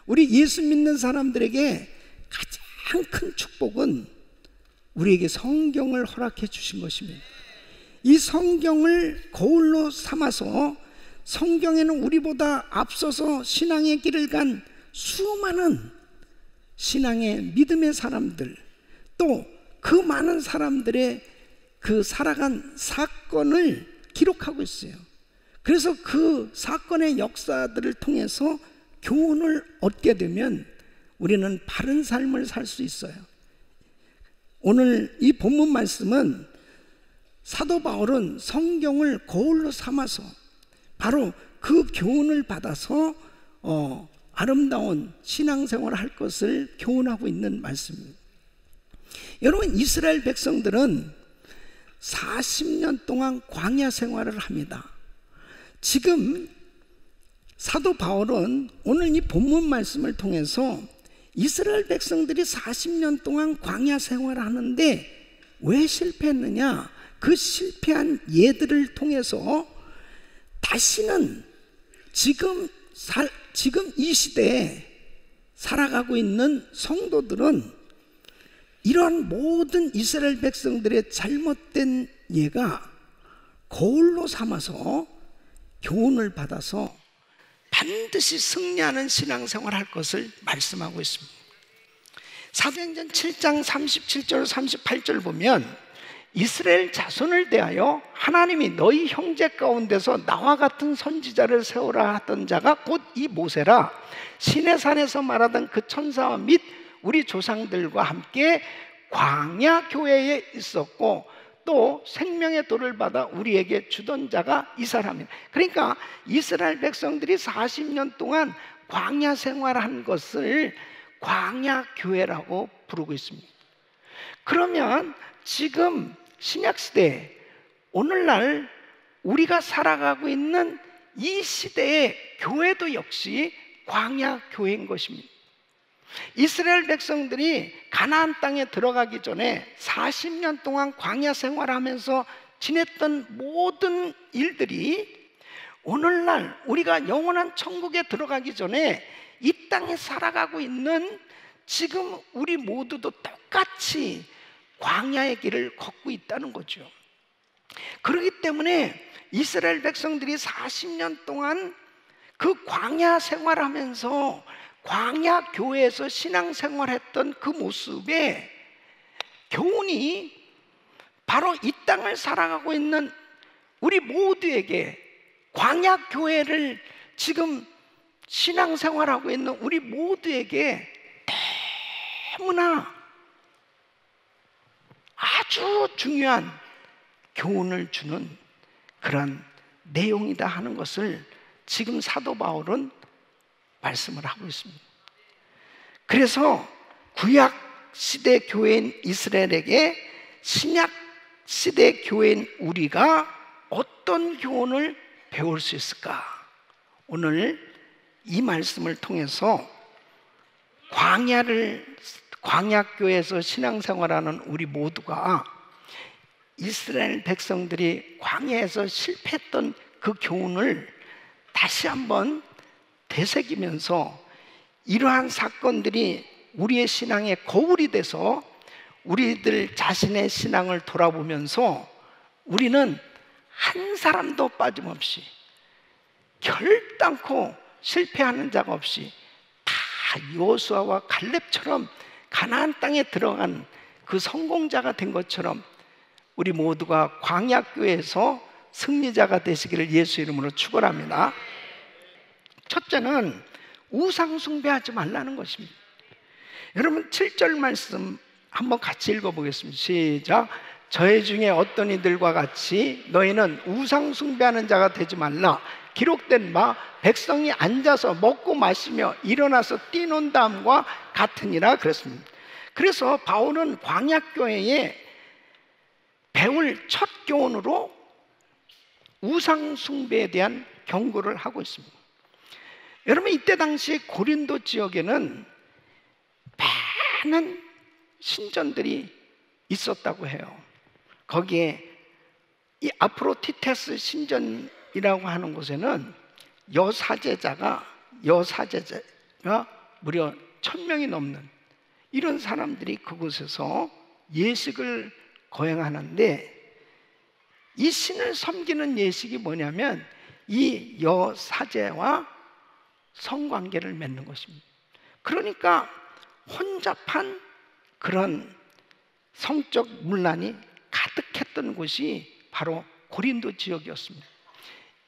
우리 예수 믿는 사람들에게 가장 큰 축복은 우리에게 성경을 허락해 주신 것입니다. 이 성경을 거울로 삼아서 성경에는 우리보다 앞서서 신앙의 길을 간 수많은 신앙의 믿음의 사람들, 또 그 많은 사람들의 그 살아간 사건을 기록하고 있어요. 그래서 그 사건의 역사들을 통해서 교훈을 얻게 되면 우리는 바른 삶을 살 수 있어요. 오늘 이 본문 말씀은 사도 바울은 성경을 거울로 삼아서 바로 그 교훈을 받아서 아름다운 신앙생활을 할 것을 교훈하고 있는 말씀입니다. 여러분, 이스라엘 백성들은 40년 동안 광야 생활을 합니다. 지금 사도 바울은 오늘 이 본문 말씀을 통해서 이스라엘 백성들이 40년 동안 광야 생활을 하는데 왜 실패했느냐, 그 실패한 예들을 통해서 다시는 지금 이 시대에 살아가고 있는 성도들은 이러한 모든 이스라엘 백성들의 잘못된 예가 거울로 삼아서 교훈을 받아서 반드시 승리하는 신앙생활을 할 것을 말씀하고 있습니다. 사도행전 7장 37절 38절 보면 이스라엘 자손을 대하여 하나님이 너희 형제 가운데서 나와 같은 선지자를 세우라 하던 자가 곧 이 모세라, 시내산에서 말하던 그 천사와 및 우리 조상들과 함께 광야 교회에 있었고 또 생명의 돌을 받아 우리에게 주던 자가 이 사람이다. 그러니까 이스라엘 백성들이 40년 동안 광야 생활한 것을 광야 교회라고 부르고 있습니다. 그러면 지금 신약시대 오늘날 우리가 살아가고 있는 이 시대의 교회도 역시 광야 교회인 것입니다. 이스라엘 백성들이 가나안 땅에 들어가기 전에 40년 동안 광야 생활하면서 지냈던 모든 일들이 오늘날 우리가 영원한 천국에 들어가기 전에 이 땅에 살아가고 있는 지금 우리 모두도 똑같이 광야의 길을 걷고 있다는 거죠. 그렇기 때문에 이스라엘 백성들이 40년 동안 그 광야 생활하면서 광야 교회에서 신앙생활했던 그 모습에 교훈이 바로 이 땅을 살아가고 있는 우리 모두에게, 광야 교회를 지금 신앙생활하고 있는 우리 모두에게 너무나 아주 중요한 교훈을 주는 그런 내용이다 하는 것을 지금 사도 바울은 말씀을 하고 있습니다. 그래서 구약 시대 교회인 이스라엘에게 신약 시대 교회인 우리가 어떤 교훈을 배울 수 있을까? 오늘 이 말씀을 통해서 광야교회에서 신앙생활하는 우리 모두가 이스라엘 백성들이 광야에서 실패했던 그 교훈을 다시 한번 되새기면서 이러한 사건들이 우리의 신앙의 거울이 돼서 우리들 자신의 신앙을 돌아보면서 우리는 한 사람도 빠짐없이 결단코 실패하는 자가 없이 다 여호수아와 갈렙처럼 가나안 땅에 들어간 그 성공자가 된 것처럼 우리 모두가 광야교회에서 승리자가 되시기를 예수 이름으로 축원합니다. 첫째는 우상 숭배하지 말라는 것입니다. 여러분 7절 말씀 한번 같이 읽어보겠습니다. 시작. 저희 중에 어떤 이들과 같이 너희는 우상 숭배하는 자가 되지 말라. 기록된 바 백성이 앉아서 먹고 마시며 일어나서 뛰논 다음과 같으니라 그랬습니다. 그래서 바울은 광야교회에 배울 첫 교훈으로 우상 숭배에 대한 경고를 하고 있습니다. 여러분 이때 당시 고린도 지역에는 많은 신전들이 있었다고 해요. 거기에 이 아프로디테스 신전이라고 하는 곳에는 여사제가 무려 1000명이 넘는 이런 사람들이 그곳에서 예식을 거행하는데, 이 신을 섬기는 예식이 뭐냐면 이 여사제와 성관계를 맺는 것입니다. 그러니까 혼잡한 그런 성적 문란이 가득했던 곳이 바로 고린도 지역이었습니다.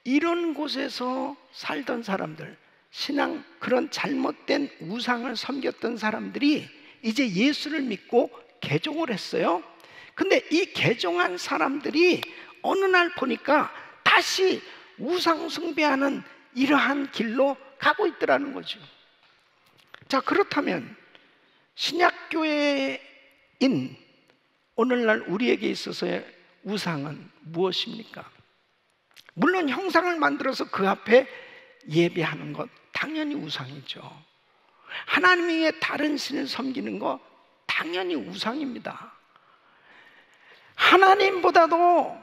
이런 곳에서 살던 사람들, 신앙 그런 잘못된 우상을 섬겼던 사람들이 이제 예수를 믿고 개종을 했어요. 근데 이 개종한 사람들이 어느 날 보니까 다시 우상 숭배하는 이러한 길로 가고 있더라는 거죠. 자, 그렇다면 신약교회인 오늘날 우리에게 있어서의 우상은 무엇입니까? 물론 형상을 만들어서 그 앞에 예배하는 것 당연히 우상이죠. 하나님 외에 다른 신을 섬기는 것 당연히 우상입니다. 하나님보다도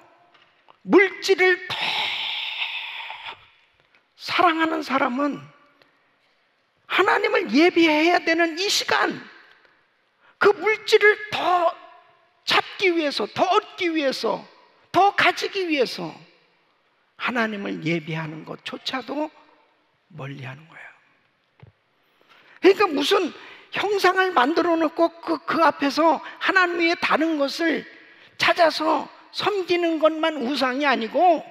물질을 더 사랑하는 사람은 하나님을 예배해야 되는 이 시간, 그 물질을 더 잡기 위해서, 더 얻기 위해서, 더 가지기 위해서 하나님을 예배하는 것조차도 멀리하는 거예요. 그러니까 무슨 형상을 만들어 놓고 그 앞에서 하나님 외에 다른 것을 찾아서 섬기는 것만 우상이 아니고,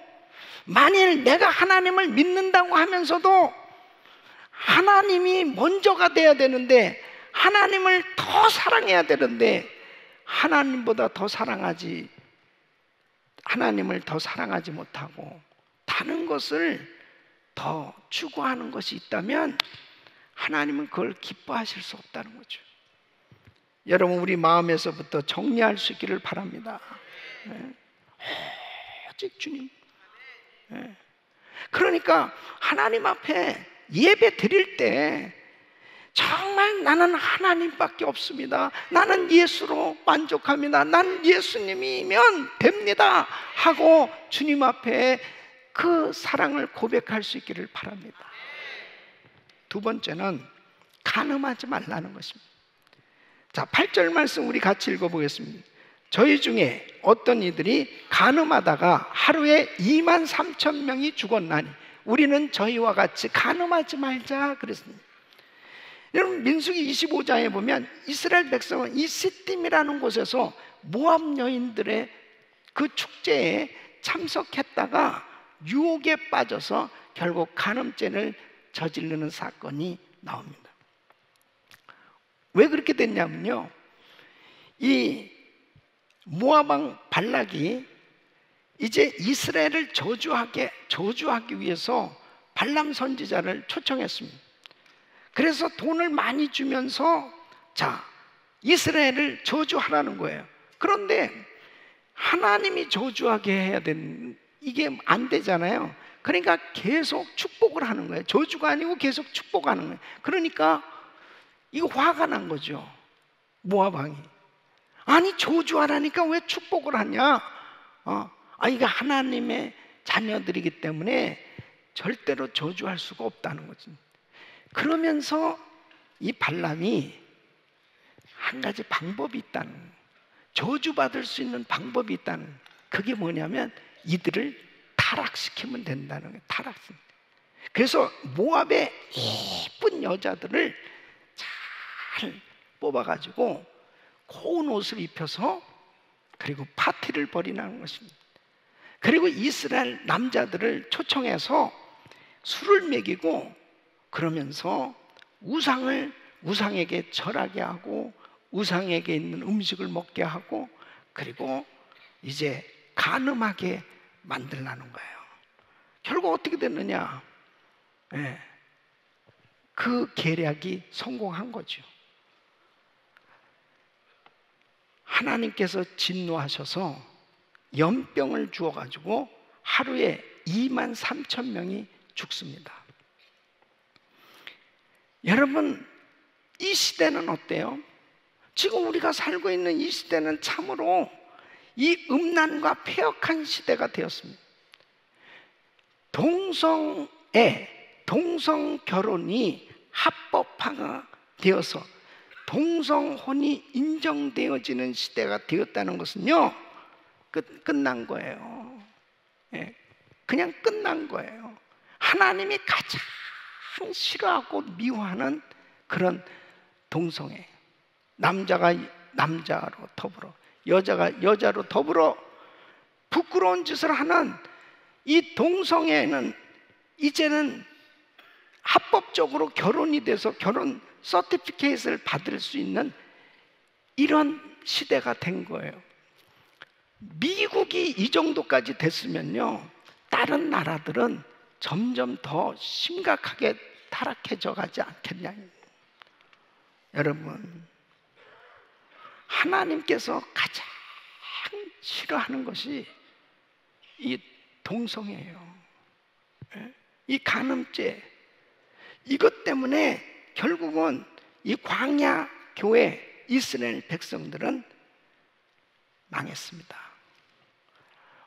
만일 내가 하나님을 믿는다고 하면서도 하나님이 먼저가 돼야 되는데, 하나님을 더 사랑해야 되는데 하나님을 더 사랑하지 못하고 다른 것을 더 추구하는 것이 있다면 하나님은 그걸 기뻐하실 수 없다는 거죠. 여러분, 우리 마음에서부터 정리할 수 있기를 바랍니다. 오직 주님. 그러니까 하나님 앞에 예배 드릴 때 정말 나는 하나님밖에 없습니다, 나는 예수로 만족합니다, 난 예수님이면 됩니다 하고 주님 앞에 그 사랑을 고백할 수 있기를 바랍니다. 두 번째는 간음하지 말라는 것입니다. 자, 8절 말씀 우리 같이 읽어보겠습니다. 저희 중에 어떤 이들이 간음하다가 하루에 23,000명이 죽었나니 우리는 저희와 같이 간음하지 말자 그랬습니다. 여러분, 민수기 25장에 보면 이스라엘 백성은 이 시딤이라는 곳에서 모압 여인들의 그 축제에 참석했다가 유혹에 빠져서 결국 간음죄를 저지르는 사건이 나옵니다. 왜 그렇게 됐냐면요, 이 모압 왕 발락이 이제 이스라엘을 저주하기 위해서 발람 선지자를 초청했습니다. 그래서 돈을 많이 주면서 자, 이스라엘을 저주하라는 거예요. 그런데 하나님이 저주하게 해야 되는, 이게 안 되잖아요. 그러니까 계속 축복을 하는 거예요. 저주가 아니고 계속 축복하는 거예요. 그러니까 이거 화가 난 거죠, 모압 왕이. 아니, 저주하라니까 왜 축복을 하냐? 이게 하나님의 자녀들이기 때문에 절대로 저주할 수가 없다는 거지. 그러면서 이 발람이 한 가지 방법이 있다는 거예요. 저주받을 수 있는 방법이 있다는 거예요. 그게 뭐냐면 이들을 타락시키면 된다는 거예요. 타락시키면. 그래서 모압의 예쁜 여자들을 잘 뽑아가지고 고운 옷을 입혀서 그리고 파티를 벌이는 것입니다. 그리고 이스라엘 남자들을 초청해서 술을 먹이고 그러면서 우상에게 절하게 하고 우상에게 있는 음식을 먹게 하고 그리고 이제 간음하게 만들라는 거예요. 결국 어떻게 됐느냐? 그 계략이 성공한 거죠. 하나님께서 진노하셔서 연병을 주어가지고 하루에 23,000명이 죽습니다. 여러분, 이 시대는 어때요? 지금 우리가 살고 있는 이 시대는 참으로 이 음란과 폐역한 시대가 되었습니다. 동성 결혼이 합법화가 되어서 동성혼이 인정되어지는 시대가 되었다는 것은요, 끝난 거예요. 예, 그냥 끝난 거예요. 하나님이 가장 싫어하고 미워하는 그런 동성애, 남자가 남자로 더불어, 여자가 여자로 더불어 부끄러운 짓을 하는 이 동성애는 이제는 합법적으로 결혼이 돼서 결혼 서티피케이트를 받을 수 있는 이런 시대가 된 거예요. 미국이 이 정도까지 됐으면요, 다른 나라들은 점점 더 심각하게 타락해져 가지 않겠냐. 여러분, 하나님께서 가장 싫어하는 것이 이 동성애예요. 이 간음죄, 이것 때문에 결국은 이 광야 교회 이스라엘 백성들은 망했습니다.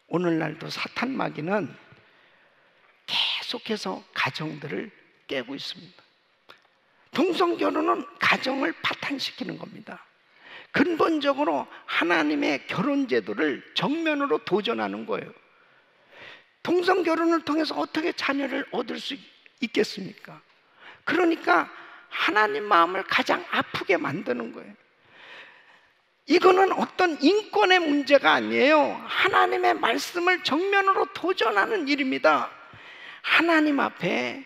오늘날도 사탄 마귀는 계속해서 가정들을 깨고 있습니다. 동성결혼은 가정을 파탄시키는 겁니다. 근본적으로 하나님의 결혼제도를 정면으로 도전하는 거예요. 동성결혼을 통해서 어떻게 자녀를 얻을 수 있겠습니까? 그러니까 하나님 마음을 가장 아프게 만드는 거예요. 이거는 어떤 인권의 문제가 아니에요. 하나님의 말씀을 정면으로 도전하는 일입니다. 하나님 앞에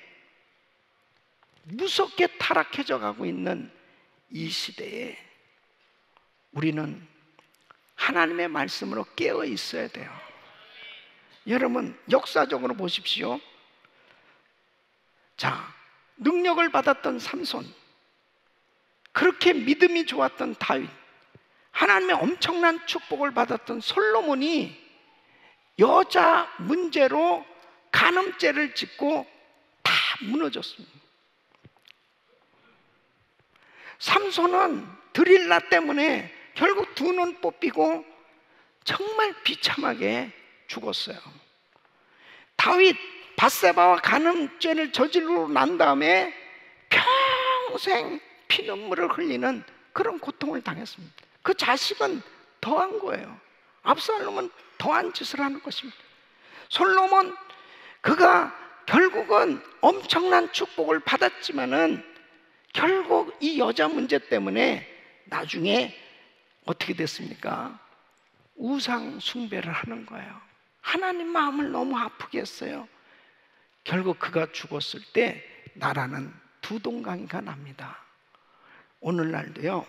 무섭게 타락해져 가고 있는 이 시대에 우리는 하나님의 말씀으로 깨어 있어야 돼요. 여러분, 역사적으로 보십시오. 자, 능력을 받았던 삼손, 그렇게 믿음이 좋았던 다윗, 하나님의 엄청난 축복을 받았던 솔로몬이 여자 문제로 간음죄를 짓고 다 무너졌습니다. 삼손은 드릴라 때문에 결국 두 눈 뽑히고 정말 비참하게 죽었어요. 다윗 밧세바와 간음죄를 저지르고 난 다음에 평생 피눈물을 흘리는 그런 고통을 당했습니다. 그 자식은 더한 거예요. 압살롬은 더한 짓을 하는 것입니다. 솔로몬, 그가 결국은 엄청난 축복을 받았지만은 결국 이 여자 문제 때문에 나중에 어떻게 됐습니까? 우상 숭배를 하는 거예요. 하나님 마음을 너무 아프게 했어요. 결국 그가 죽었을 때 나라는 두 동강이가 납니다. 오늘날도요,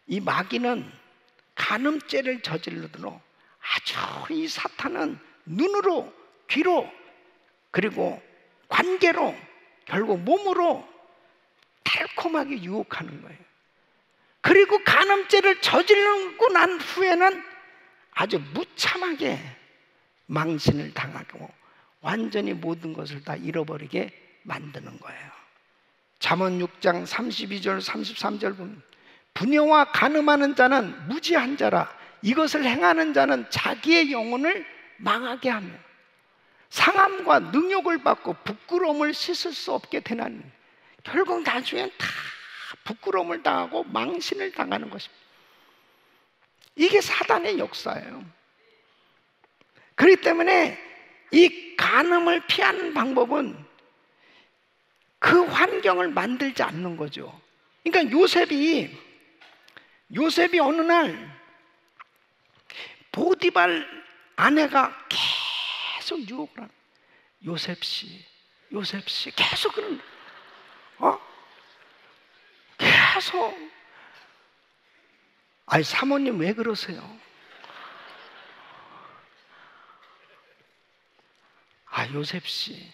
이 마귀는 간음죄를 저지르도록 아주, 이 사탄은 눈으로, 귀로, 그리고 관계로, 결국 몸으로 달콤하게 유혹하는 거예요. 그리고 간음죄를 저지르고 난 후에는 아주 무참하게 망신을 당하고 완전히 모든 것을 다 잃어버리게 만드는 거예요. 잠언 6장 32절 33절 보면, 분여와 간음하는 자는 무지한 자라, 이것을 행하는 자는 자기의 영혼을 망하게 하며 상함과 능욕을 받고 부끄러움을 씻을 수 없게 되나니, 결국 나중엔 다 부끄러움을 당하고 망신을 당하는 것입니다. 이게 사단의 역사예요. 그렇기 때문에 이 간음을 피하는 방법은 그 환경을 만들지 않는 거죠. 그러니까 요셉이 어느 날 보디발 아내가 계속 유혹을 하는, 요셉씨 계속 그런, 계속, 아니 사모님 왜 그러세요? 아, 요셉씨.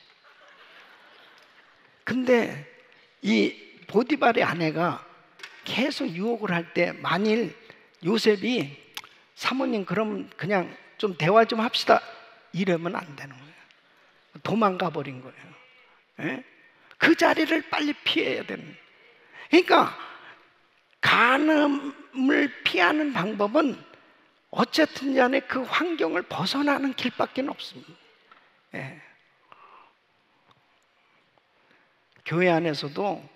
근데 이 보디발의 아내가 계속 유혹을 할 때 만일 요셉이 사모님 그럼 그냥 좀 대화 좀 합시다 이러면 안 되는 거예요. 도망가 버린 거예요. 예? 그 자리를 빨리 피해야 되는 거예요. 그러니까 간음을 피하는 방법은 어쨌든 간에 그 환경을 벗어나는 길밖에 없습니다. 예. 교회 안에서도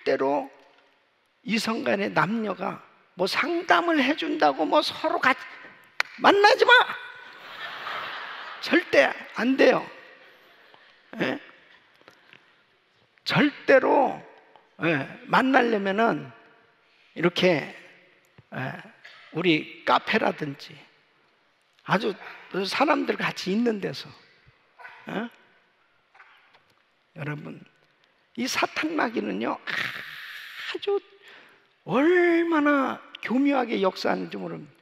절대로 이성 간의 남녀가 뭐 상담을 해준다고 뭐 서로 같이 만나지 마! 절대 안 돼요. 예? 절대로 만나려면은 이렇게 우리 카페라든지 아주 사람들 같이 있는 데서 여러분, 이 사탄 마귀는요 아주 얼마나 교묘하게 역사하는지 모릅니다.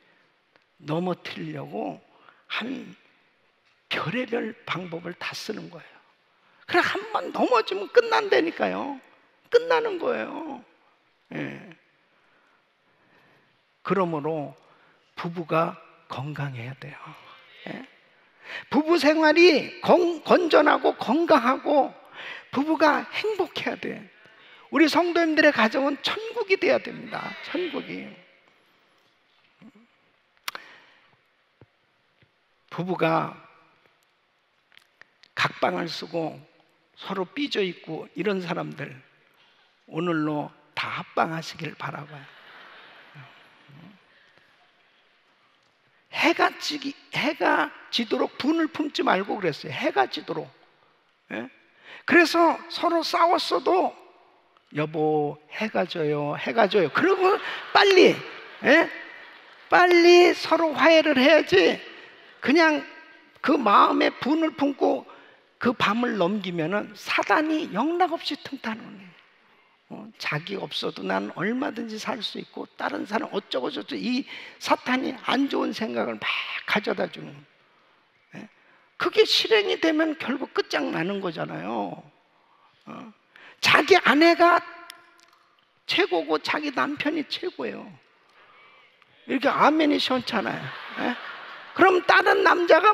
넘어뜨리려고 한 별의별 방법을 다 쓰는 거예요. 그래 한 번 넘어지면 끝난다니까요. 끝나는 거예요. 그러므로 부부가 건강해야 돼요. 부부 생활이 건전하고 건강하고 부부가 행복해야 돼. 우리 성도님들의 가정은 천국이 돼야 됩니다. 천국이. 부부가 각방을 쓰고 서로 삐져 있고 이런 사람들 오늘로 다 합방하시길 바라고요. 해가 지도록 분을 품지 말고 그랬어요. 해가 지도록. 그래서 서로 싸웠어도 여보 해가 져요, 해가 져요. 그러고 빨리 서로 화해를 해야지. 그냥 그 마음에 분을 품고 그 밤을 넘기면은 사단이 영락없이 틈타는 자기 없어도 난 얼마든지 살 수 있고 다른 사람 어쩌고 저쩌고 이 사탄이 안 좋은 생각을 막 가져다 주는 그게 실행이 되면 결국 끝장나는 거잖아요. 자기 아내가 최고고 자기 남편이 최고예요. 이렇게 아멘이 시원찮아요. 그럼 다른 남자가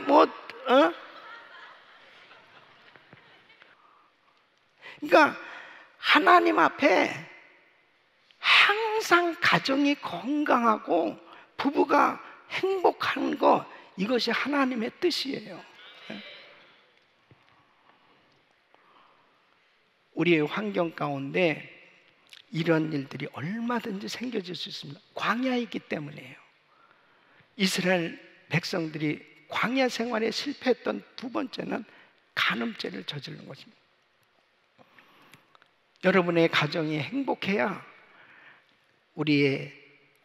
그러니까 하나님 앞에 항상 가정이 건강하고 부부가 행복한 거 이것이 하나님의 뜻이에요. 우리의 환경 가운데 이런 일들이 얼마든지 생겨질 수 있습니다. 광야이기 때문이에요. 이스라엘 백성들이 광야 생활에 실패했던 두 번째는 간음죄를 저지르는 것입니다. 여러분의 가정이 행복해야 우리의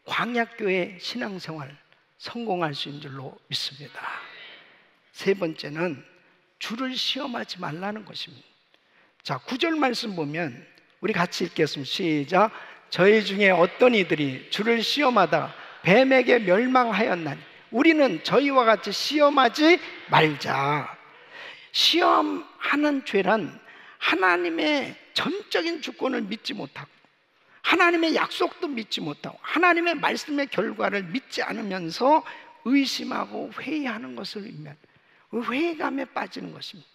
광야교회 신앙생활 성공할 수 있는 줄로 믿습니다. 세 번째는 주를 시험하지 말라는 것입니다. 자, 9절 말씀 보면 우리 같이 읽겠습니다. 시작. 저희 중에 어떤 이들이 주를 시험하다 뱀에게 멸망하였나니 우리는 저희와 같이 시험하지 말자. 시험하는 죄란 하나님의 전적인 주권을 믿지 못하고 하나님의 약속도 믿지 못하고 하나님의 말씀의 결과를 믿지 않으면서 의심하고 회의하는 것을 의미합니다. 회의감에 빠지는 것입니다.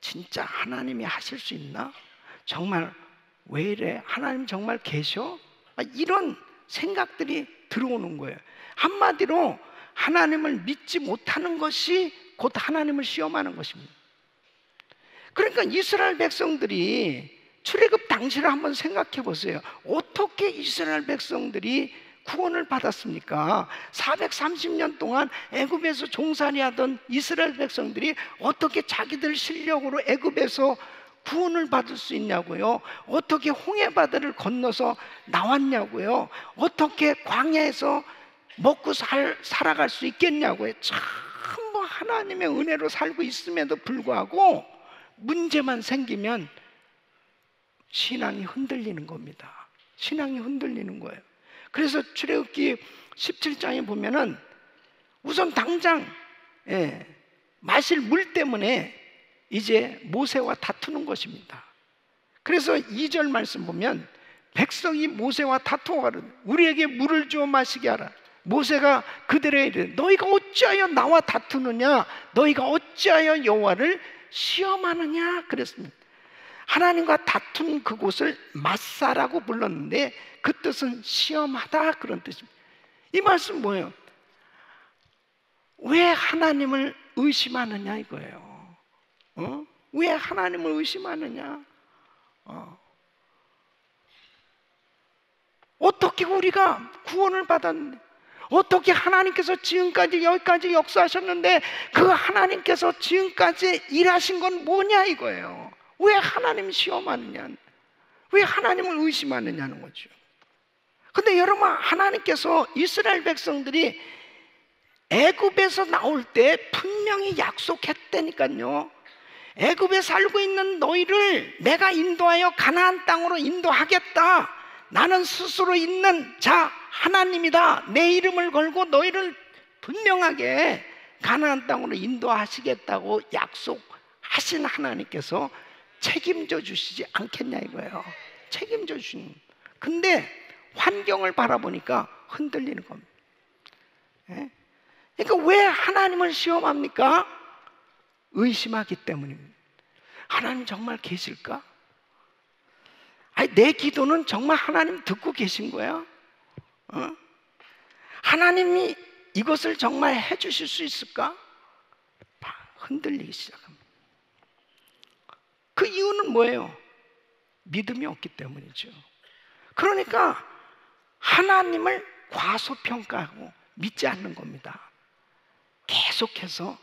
진짜 하나님이 하실 수 있나? 정말 왜 이래? 하나님 정말 계셔? 이런 생각들이 들어오는 거예요. 한마디로 하나님을 믿지 못하는 것이 곧 하나님을 시험하는 것입니다. 그러니까 이스라엘 백성들이 출애굽 당시를 한번 생각해 보세요. 어떻게 이스라엘 백성들이 구원을 받았습니까? 430년 동안 애굽에서 종살이 하던 이스라엘 백성들이 어떻게 자기들 실력으로 애굽에서 구원을 받을 수 있냐고요? 어떻게 홍해바다를 건너서 나왔냐고요? 어떻게 광야에서 먹고 살아갈 수 있겠냐고요? 전부 하나님의 은혜로 살고 있음에도 불구하고 문제만 생기면 신앙이 흔들리는 겁니다. 신앙이 흔들리는 거예요. 그래서 출애굽기 17장에 보면은 우선 당장 마실 물 때문에 이제 모세와 다투는 것입니다. 그래서 2절 말씀 보면 백성이 모세와 다투어가라. 우리에게 물을 주어 마시게 하라. 모세가 그들에게 이르되 너희가 어찌하여 나와 다투느냐? 너희가 어찌하여 여호와를 시험하느냐? 그랬습니다. 하나님과 다툰 그곳을 마사라고 불렀는데 그 뜻은 시험하다 그런 뜻입니다. 이 말씀 뭐예요? 왜 하나님을 의심하느냐 이거예요. 왜 하나님을 의심하느냐? 어떻게 우리가 구원을 받았는데, 어떻게 하나님께서 지금까지 여기까지 역사하셨는데 그 하나님께서 지금까지 일하신 건 뭐냐 이거예요. 왜 하나님 시험하느냐, 왜 하나님을 의심하느냐는 거죠. 근데 여러분, 하나님께서 이스라엘 백성들이 애굽에서 나올 때 분명히 약속했다니까요. 애굽에 살고 있는 너희를 내가 인도하여 가나안 땅으로 인도하겠다. 나는 스스로 있는 자 하나님이다. 내 이름을 걸고 너희를 분명하게 가나안 땅으로 인도하시겠다고 약속하신 하나님께서 책임져 주시지 않겠냐 이거예요. 책임져 주시는. 근데 환경을 바라보니까 흔들리는 겁니다. 예? 그러니까 왜 하나님을 시험합니까? 의심하기 때문입니다. 하나님 정말 계실까? 아니, 내 기도는 정말 하나님 듣고 계신 거야? 하나님이 이것을 정말 해주실 수 있을까? 흔들리기 시작합니다. 그 이유는 뭐예요? 믿음이 없기 때문이죠. 그러니까 하나님을 과소평가하고 믿지 않는 겁니다. 계속해서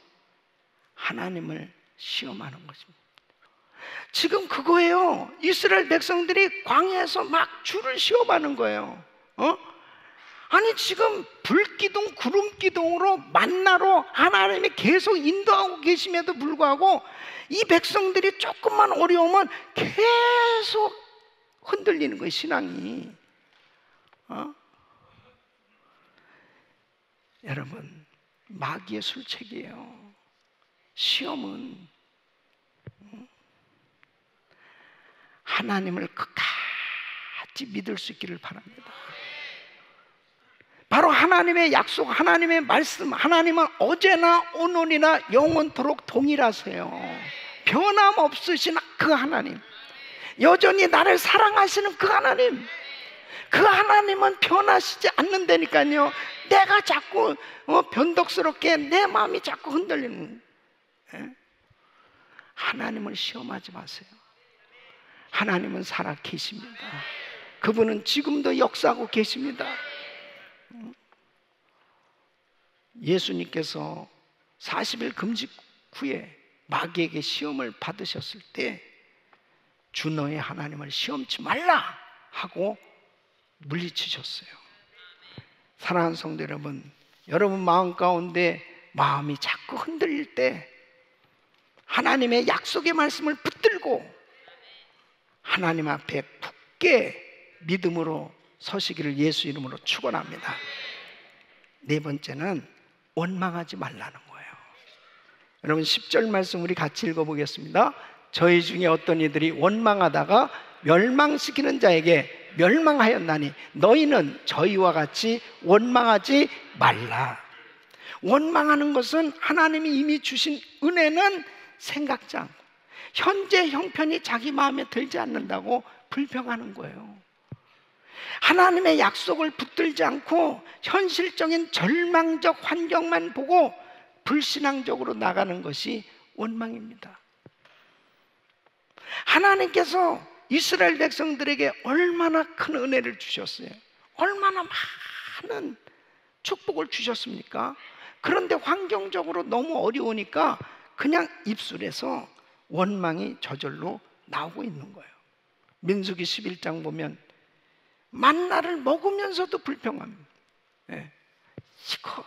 하나님을 시험하는 것입니다. 지금 그거예요. 이스라엘 백성들이 광야에서 막 주를 시험하는 거예요. 아니 지금 불기둥 구름기둥으로 만나로 하나님이 계속 인도하고 계심에도 불구하고 이 백성들이 조금만 어려우면 계속 흔들리는 거예요, 신앙이. 여러분, 마귀의 술책이에요. 시험은 하나님을 끝까지 믿을 수 있기를 바랍니다. 바로 하나님의 약속, 하나님의 말씀, 하나님은 어제나 오늘이나 영원토록 동일하세요. 변함없으신 그 하나님, 여전히 나를 사랑하시는 그 하나님, 그 하나님은 변하시지 않는다니까요. 내가 자꾸 변덕스럽게 내 마음이 자꾸 흔들리는. 하나님을 시험하지 마세요. 하나님은 살아 계십니다. 그분은 지금도 역사하고 계십니다. 예수님께서 40일 금식 후에 마귀에게 시험을 받으셨을 때 주 너의 하나님을 시험치 말라 하고 물리치셨어요. 사랑하는 성도 여러분, 여러분 마음 가운데 마음이 자꾸 흔들릴 때 하나님의 약속의 말씀을 붙들고 하나님 앞에 굳게 믿음으로 서시기를 예수 이름으로 축원합니다. 네 번째는 원망하지 말라는 거예요. 여러분 10절 말씀 우리 같이 읽어보겠습니다. 저희 중에 어떤 이들이 원망하다가 멸망시키는 자에게 멸망하였나니 너희는 저희와 같이 원망하지 말라. 원망하는 것은 하나님이 이미 주신 은혜는 생각지 않고 현재 형편이 자기 마음에 들지 않는다고 불평하는 거예요. 하나님의 약속을 붙들지 않고 현실적인 절망적 환경만 보고 불신앙적으로 나가는 것이 원망입니다. 하나님께서 이스라엘 백성들에게 얼마나 큰 은혜를 주셨어요. 얼마나 많은 축복을 주셨습니까? 그런데 환경적으로 너무 어려우니까 그냥 입술에서 원망이 저절로 나오고 있는 거예요. 민수기 11장 보면 만나를 먹으면서도 불평합니다. 이거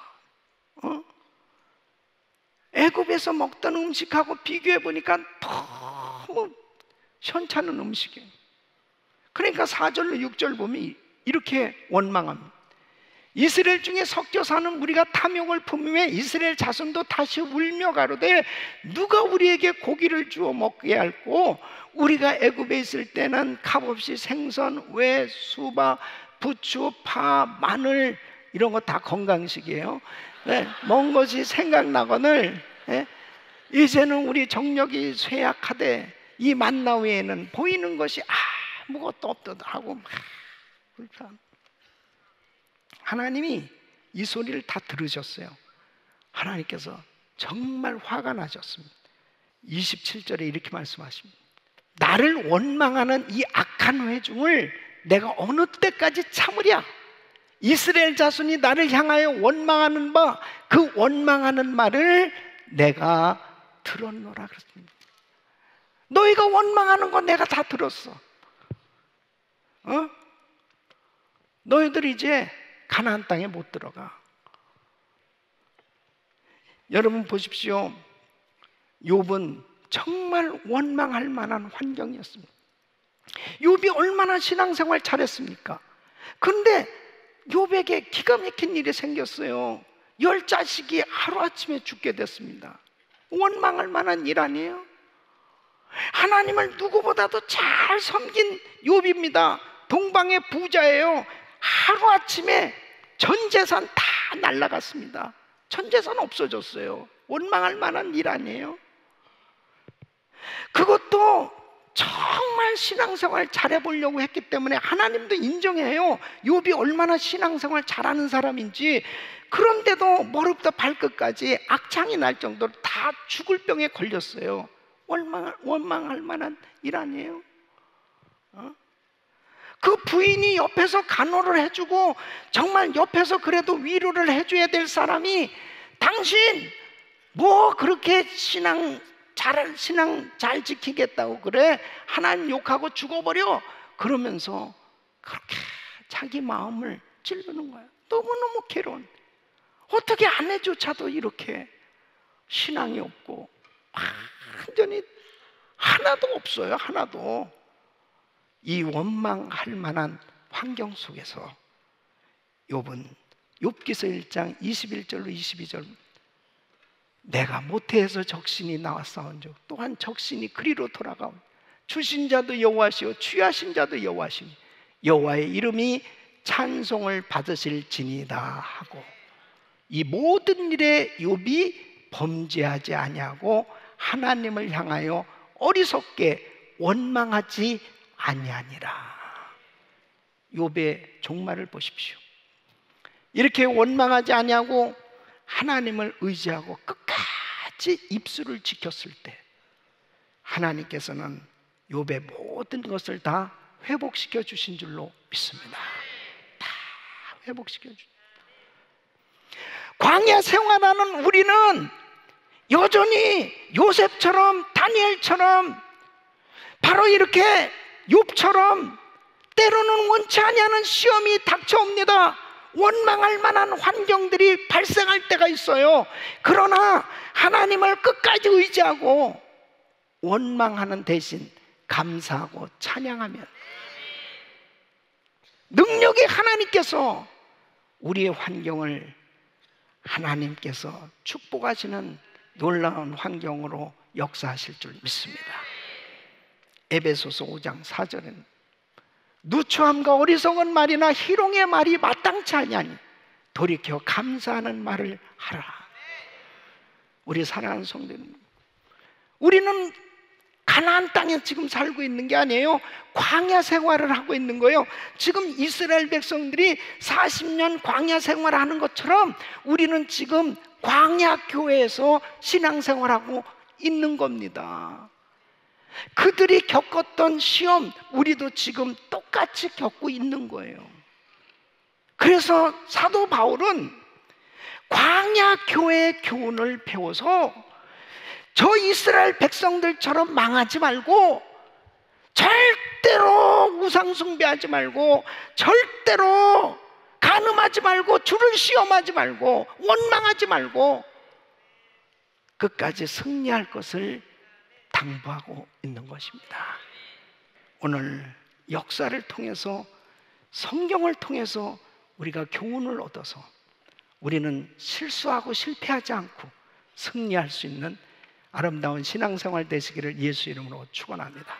애굽에서 먹던 음식하고 비교해 보니까 너무 현찮은 음식이에요. 그러니까 4절로 6절 보면 이렇게 원망합니다. 이스라엘 중에 섞여 사는 우리가 탐욕을 품음에 이스라엘 자손도 다시 울며 가로되 누가 우리에게 고기를 주어 먹게 할꼬? 우리가 애굽에 있을 때는 값없이 생선, 왜, 수박, 부추, 파, 마늘 이런 거 다 건강식이에요. 먹은 것이 생각나거늘 이제는 우리 정력이 쇠약하되 이 만나 외에는 보이는 것이 아무것도 없도다 하고 막 불평. 하나님이 이 소리를 다 들으셨어요. 하나님께서 정말 화가 나셨습니다. 27절에 이렇게 말씀하십니다. 나를 원망하는 이 악한 회중을 내가 어느 때까지 참으랴? 이스라엘 자손이 나를 향하여 원망하는 바 그 원망하는 말을 내가 들었노라 그랬습니다. 너희가 원망하는 거 내가 다 들었어. 너희들 이제 가나안 땅에 못 들어가. 여러분 보십시오. 욥은 정말 원망할 만한 환경이었습니다. 욥이 얼마나 신앙생활 잘했습니까? 그런데 욥에게 기가 막힌 일이 생겼어요. 10자식이 하루아침에 죽게 됐습니다. 원망할 만한 일 아니에요? 하나님을 누구보다도 잘 섬긴 욥입니다. 동방의 부자예요. 하루아침에 전 재산 다 날라갔습니다. 전 재산 없어졌어요. 원망할 만한 일 아니에요? 그것도 정말 신앙생활 잘해보려고 했기 때문에 하나님도 인정해요. 욥이 얼마나 신앙생활 잘하는 사람인지. 그런데도 머리부터 발끝까지 악창이 날 정도로 다 죽을 병에 걸렸어요. 원망할 만한 일 아니에요? 그 부인이 옆에서 간호를 해주고 정말 옆에서 그래도 위로를 해줘야 될 사람이 당신 뭐 그렇게 신앙 잘 지키겠다고 그래? 하나님 욕하고 죽어버려. 그러면서 그렇게 자기 마음을 찌르는 거야. 너무너무 괴로운. 어떻게 아내조차도 이렇게 신앙이 없고 완전히 하나도 없어요. 하나도. 이 원망할 만한 환경 속에서 욥은 욥기서 1장 21절로 22절 내가 모태에서 적신이 나왔사온즉 또한 적신이 그리로 돌아가오. 주신 자도 여호와시오 취하신 자도 여호와시니 여호와의 이름이 찬송을 받으실지니이다 하고 이 모든 일에 욥이 범죄하지 아니하고 하나님을 향하여 어리석게 원망하지 아니하니라. 욥의 종말을 보십시오. 이렇게 원망하지 아니하고 하나님을 의지하고 끝까지 입술을 지켰을 때 하나님께서는 욥의 모든 것을 다 회복시켜 주신 줄로 믿습니다. 다 회복시켜 주신. 광야 생활하는 우리는 여전히 요셉처럼 다니엘처럼 바로 이렇게 욥처럼 때로는 원치 아니하는 시험이 닥쳐옵니다. 원망할 만한 환경들이 발생할 때가 있어요. 그러나 하나님을 끝까지 의지하고 원망하는 대신 감사하고 찬양하면 능력의 하나님께서 우리의 환경을 하나님께서 축복하시는 놀라운 환경으로 역사하실 줄 믿습니다. 에베소서 5장 4절에는 누추함과 어리석은 말이나 희롱의 말이 마땅치 아니하니 돌이켜 감사하는 말을 하라. 우리 사랑하는 성도님, 우리는 가나안 땅에 지금 살고 있는 게 아니에요. 광야 생활을 하고 있는 거예요. 지금 이스라엘 백성들이 40년 광야 생활을 하는 것처럼 우리는 지금 광야 교회에서 신앙생활하고 있는 겁니다. 그들이 겪었던 시험 우리도 지금 똑같이 겪고 있는 거예요. 그래서 사도 바울은 광야 교회의 교훈을 배워서 저 이스라엘 백성들처럼 망하지 말고 절대로 우상 숭배하지 말고 절대로 간음하지 말고 주를 시험하지 말고 원망하지 말고 끝까지 승리할 것을 당부하고 있는 것입니다. 오늘 역사를 통해서 성경을 통해서 우리가 교훈을 얻어서 우리는 실수하고 실패하지 않고 승리할 수 있는 아름다운 신앙생활 되시기를 예수 이름으로 축원합니다.